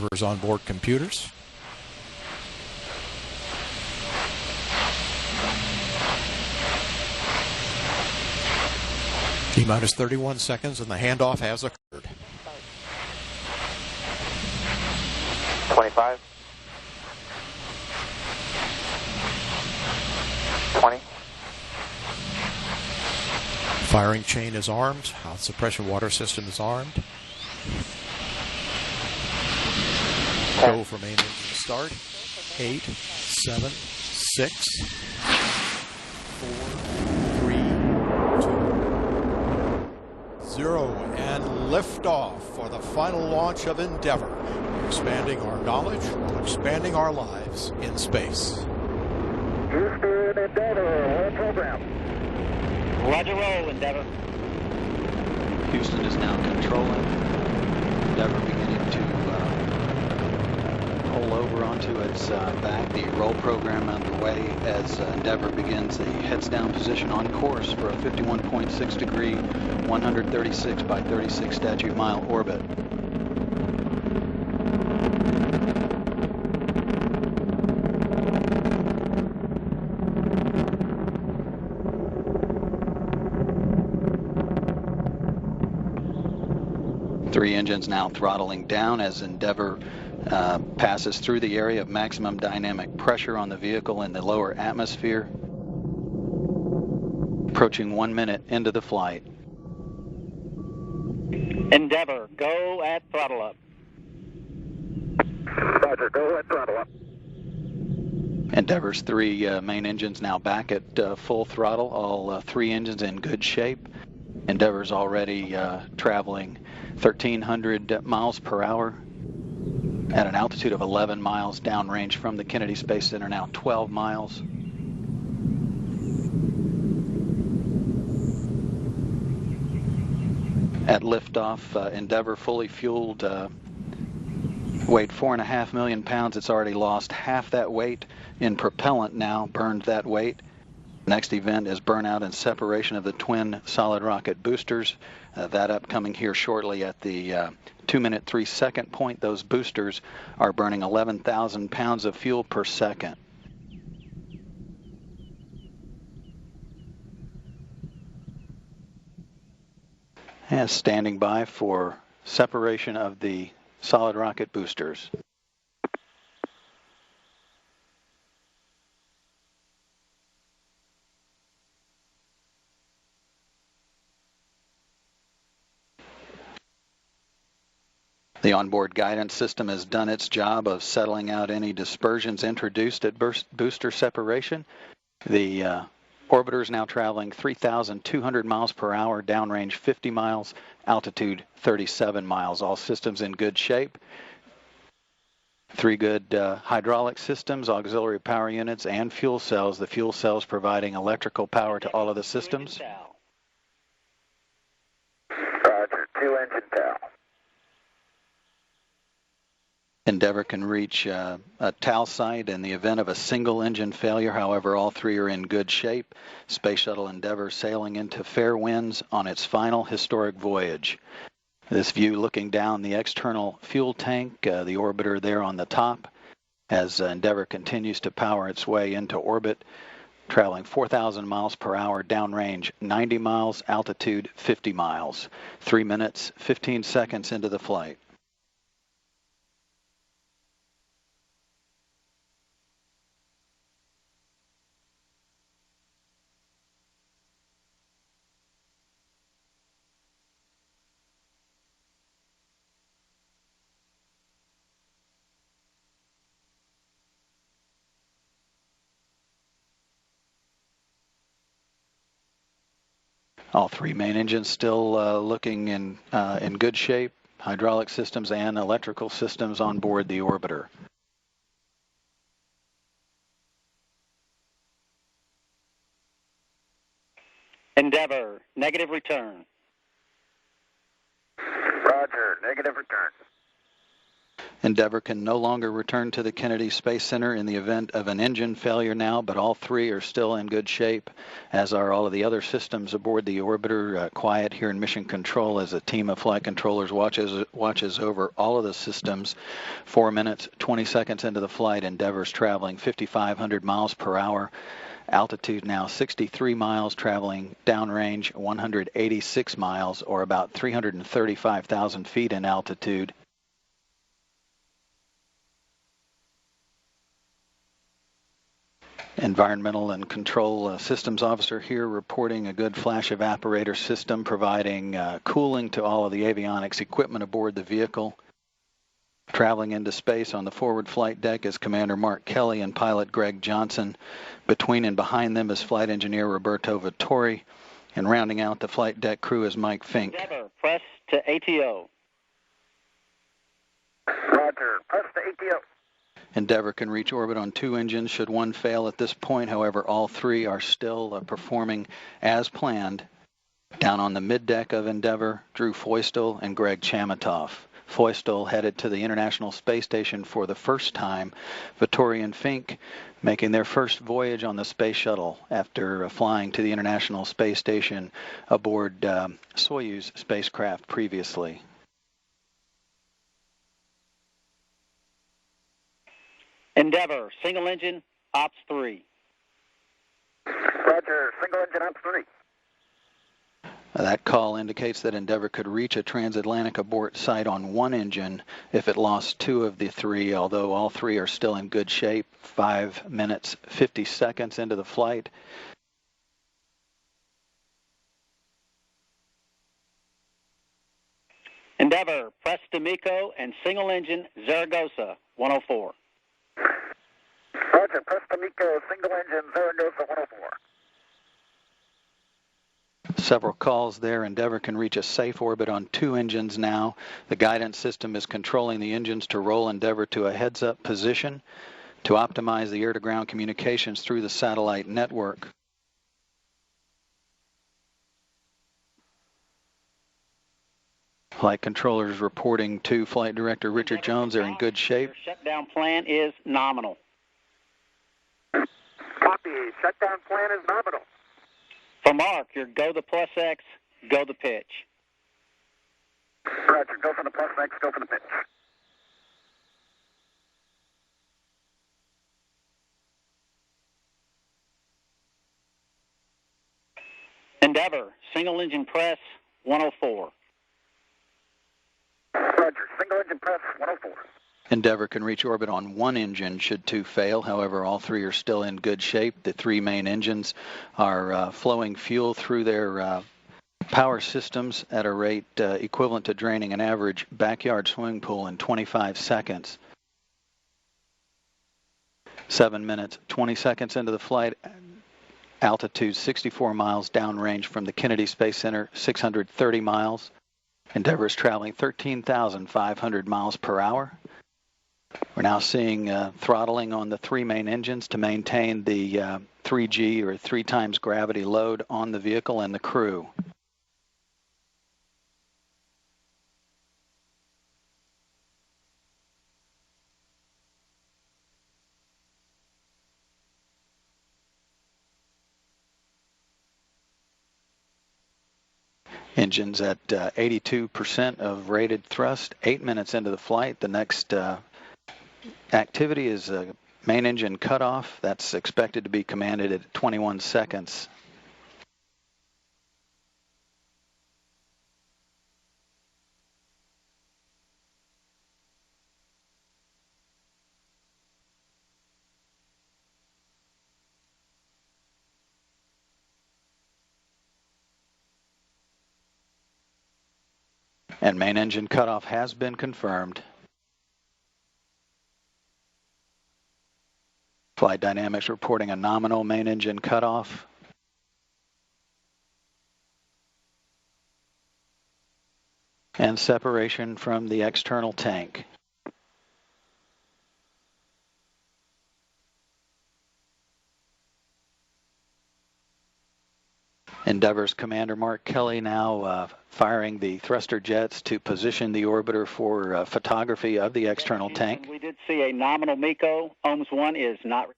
Endeavour's onboard computers. T-minus 31 seconds and the handoff has occurred. 25. 20. Firing chain is armed. Hot suppression water system is armed. Go for main engine start. 8, 7, 6, 4, 3, 2, 0, and liftoff for the final launch of Endeavour, expanding our knowledge while expanding our lives in space. Houston, Endeavour, all program. Roger, roll, Endeavour. Houston is now controlling. Endeavour beginning to pull over onto its back. The roll program underway as Endeavour begins the heads down position on course for a 51.6 degree, 136 by 36 statute mile orbit. Three engines now throttling down as Endeavour passes through the area of maximum dynamic pressure on the vehicle in the lower atmosphere. Approaching 1 minute into the flight. Endeavour, go at throttle up. Roger, go at throttle up. Endeavour's three main engines now back at full throttle, all three engines in good shape. Endeavour's already traveling 1,300 miles per hour at an altitude of 11 miles downrange from the Kennedy Space Center, now 12 miles. At liftoff, Endeavour fully fueled, weighed 4.5 million pounds. It's already lost half that weight in propellant now, burned that weight. Next event is burnout and separation of the twin solid rocket boosters. That upcoming here shortly at the 2 minute 3 second point. Those boosters are burning 11,000 pounds of fuel per second. And standing by for separation of the solid rocket boosters. The onboard guidance system has done its job of settling out any dispersions introduced at booster separation. The orbiter is now traveling 3,200 miles per hour, downrange 50 miles, altitude 37 miles. All systems in good shape. Three good hydraulic systems, auxiliary power units, and fuel cells. The fuel cells providing electrical power to all of the systems. Roger, 2 engine TAL. Endeavour can reach a TAL site in the event of a single engine failure. However, all three are in good shape. Space Shuttle Endeavour sailing into fair winds on its final historic voyage. This view looking down the external fuel tank, the orbiter there on the top, as Endeavour continues to power its way into orbit, traveling 4,000 miles per hour, downrange 90 miles, altitude 50 miles. 3 minutes, 15 seconds into the flight. All three main engines still looking in good shape. Hydraulic systems and electrical systems on board the orbiter. Endeavour, negative return. Roger, negative return. Endeavour can no longer return to the Kennedy Space Center in the event of an engine failure now, but all three are still in good shape, as are all of the other systems aboard the orbiter. Quiet here in Mission Control as a team of flight controllers watches over all of the systems. 4 minutes, 20 seconds into the flight, Endeavour's traveling 5,500 miles per hour. Altitude now 63 miles, traveling downrange 186 miles, or about 335,000 feet in altitude. Environmental and Control Systems Officer here reporting a good flash evaporator system providing cooling to all of the avionics equipment aboard the vehicle. Traveling into space on the forward flight deck is Commander Mark Kelly and pilot Greg Johnson. Between and behind them is flight engineer Roberto Vittori. And rounding out the flight deck crew is Mike Fink. Endeavour, press to ATO. Roger. Press to ATO. Endeavour can reach orbit on 2 engines should one fail at this point. However, all 3 are still performing as planned. Down on the middeck of Endeavour, Drew Feustel and Greg Chamitoff. Feustel headed to the International Space Station for the first time. Vittori and Fink making their first voyage on the Space Shuttle after flying to the International Space Station aboard Soyuz spacecraft previously. Endeavour, single engine, Ops 3. Roger. Single engine Ops 3. That call indicates that Endeavour could reach a transatlantic abort site on 1 engine if it lost 2 of the 3, although all 3 are still in good shape. 5 minutes, 50 seconds into the flight. Endeavour, press to MECO and single engine, Zaragoza, 104. Roger. Press to MECO. Single engine Zaragoza 104. Several calls there. Endeavour can reach a safe orbit on 2 engines now. The guidance system is controlling the engines to roll Endeavour to a heads-up position to optimize the air-to-ground communications through the satellite network. Flight controllers reporting to Flight Director Richard Jones they're in good shape. Your shutdown plan is nominal. Copy. Shutdown plan is nominal. For Mark, your go the plus X, go the pitch. Roger. Go for the plus X. Go for the pitch. Endeavour, single engine press, 104. Roger. Single engine press 104. Endeavour can reach orbit on 1 engine should 2 fail. However, all 3 are still in good shape. The 3 main engines are flowing fuel through their power systems at a rate equivalent to draining an average backyard swimming pool in 25 seconds. 7 minutes, 20 seconds into the flight. Altitude 64 miles downrange from the Kennedy Space Center, 630 miles. Endeavour is traveling 13,500 miles per hour. We're now seeing throttling on the 3 main engines to maintain the 3G or 3 times gravity load on the vehicle and the crew. Engines at 82% of rated thrust, 8 minutes into the flight. The next activity is main engine cutoff. That's expected to be commanded at 21 seconds. And main engine cutoff has been confirmed. Flight Dynamics reporting a nominal main engine cutoff. And separation from the external tank. Endeavour's commander, Mark Kelly, now firing the thruster jets to position the orbiter for photography of the external tank. We did see a nominal MECO. OMS 1 is not